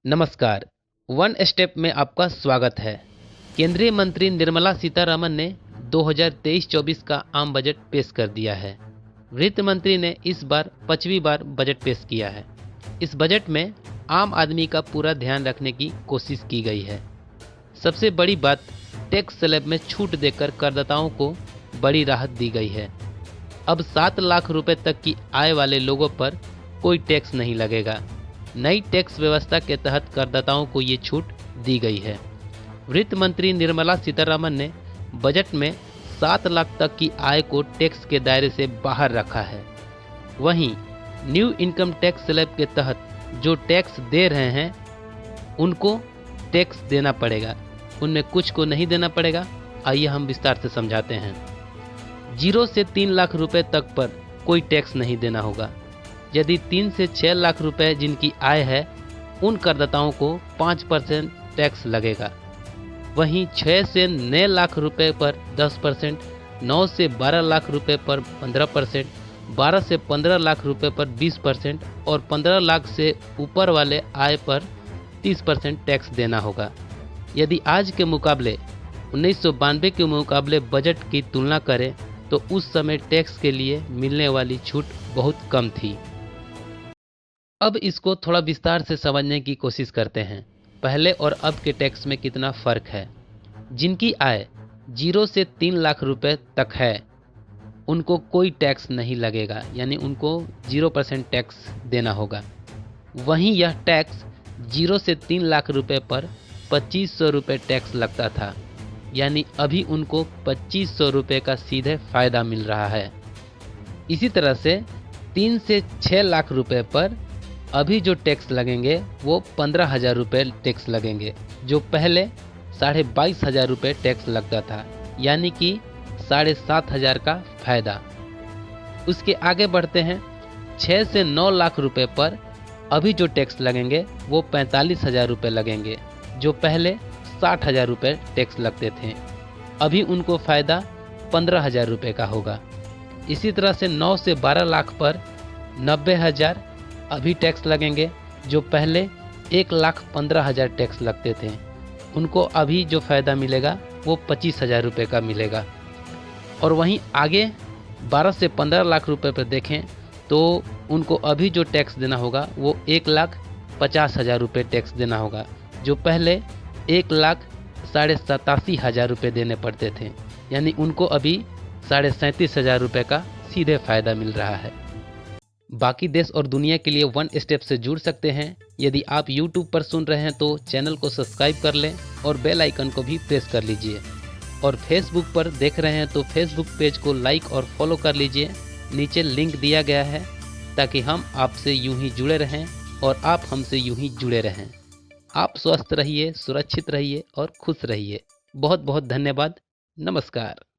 नमस्कार। One step में आपका स्वागत है। केंद्रीय मंत्री निर्मला सीतारमण ने 2023-24 का आम बजट पेश कर दिया है। वित्त मंत्री ने इस बार 5वीं बार बजट पेश किया है। इस बजट में आम आदमी का पूरा ध्यान रखने की कोशिश की गई है। सबसे बड़ी बात, टैक्स स्लैब में छूट देकर करदाताओं को बड़ी राहत दी गई है। अब 7 लाख रुपए तक की आय वाले लोगों पर कोई टैक्स नहीं लगेगा। नई टैक्स व्यवस्था के तहत करदाताओं को ये छूट दी गई है। वित्त मंत्री निर्मला सीतारमण ने बजट में 7 लाख तक की आय को टैक्स के दायरे से बाहर रखा है। वहीं न्यू इनकम टैक्स स्लैब के तहत जो टैक्स दे रहे हैं उनको टैक्स देना पड़ेगा, उनमें कुछ को नहीं देना पड़ेगा। आइए हम विस्तार से समझाते हैं। 0 से 3 लाख रुपए तक पर कोई टैक्स नहीं देना होगा। यदि 3 से 6 लाख रुपए जिनकी आय है उन करदाताओं को 5% टैक्स लगेगा। वहीं 6 से 9 लाख रुपए पर 10%, 9 से 12 लाख रुपए पर 15%, 12 से 15 लाख रुपए पर 20% और 15 लाख से ऊपर वाले आय पर 30% टैक्स देना होगा। यदि आज के मुकाबले 1992 के मुकाबले बजट की तुलना करें तो उस समय टैक्स के लिए मिलने वाली छूट बहुत कम थी। अब इसको थोड़ा विस्तार से समझने की कोशिश करते हैं। पहले और अब के टैक्स में कितना फ़र्क है। जिनकी आय 0 से 3 लाख रुपए तक है उनको कोई टैक्स नहीं लगेगा, यानी उनको 0% टैक्स देना होगा। वहीं यह टैक्स 0 से 3 लाख रुपए पर 2500 रुपये टैक्स लगता था, यानी अभी उनको 2500 रुपये का सीधे फ़ायदा मिल रहा है। इसी तरह से 3 से 6 लाख रुपए पर अभी जो टैक्स लगेंगे वो 15,000 रुपये टैक्स लगेंगे, जो पहले 22,500 रुपये टैक्स लगता था, यानी कि 7,500 का फ़ायदा। उसके आगे बढ़ते हैं। 6 से 9 लाख रुपए पर अभी जो टैक्स लगेंगे वो 45,000 रुपये लगेंगे, जो पहले 60,000 रुपये टैक्स लगते थे। अभी उनको फ़ायदा 15,000 रुपये का होगा। इसी तरह से 9 से 12 लाख पर 90,000 अभी टैक्स लगेंगे, जो पहले 1,15,000 टैक्स लगते थे। उनको अभी जो फ़ायदा मिलेगा वो 25,000 रुपये का मिलेगा। और वहीं आगे 12 से 15 लाख रुपए पर देखें तो उनको अभी जो टैक्स देना होगा वो 1,50,000 रुपये टैक्स देना होगा, जो पहले 1,87,500 रुपये देने पड़ते थे, यानी उनको अभी 37,500 रुपये का सीधे फ़ायदा मिल रहा है। बाकी देश और दुनिया के लिए वन स्टेप से जुड़ सकते हैं। यदि आप YouTube पर सुन रहे हैं तो चैनल को सब्सक्राइब कर लें और बेल आइकन को भी प्रेस कर लीजिए। और फेसबुक पर देख रहे हैं तो फेसबुक पेज को लाइक और फॉलो कर लीजिए। नीचे लिंक दिया गया है ताकि हम आपसे यूं ही जुड़े रहें और आप हमसे यूं ही जुड़े रहें। आप स्वस्थ रहिए, सुरक्षित रहिए और खुश रहिए। बहुत बहुत धन्यवाद। नमस्कार।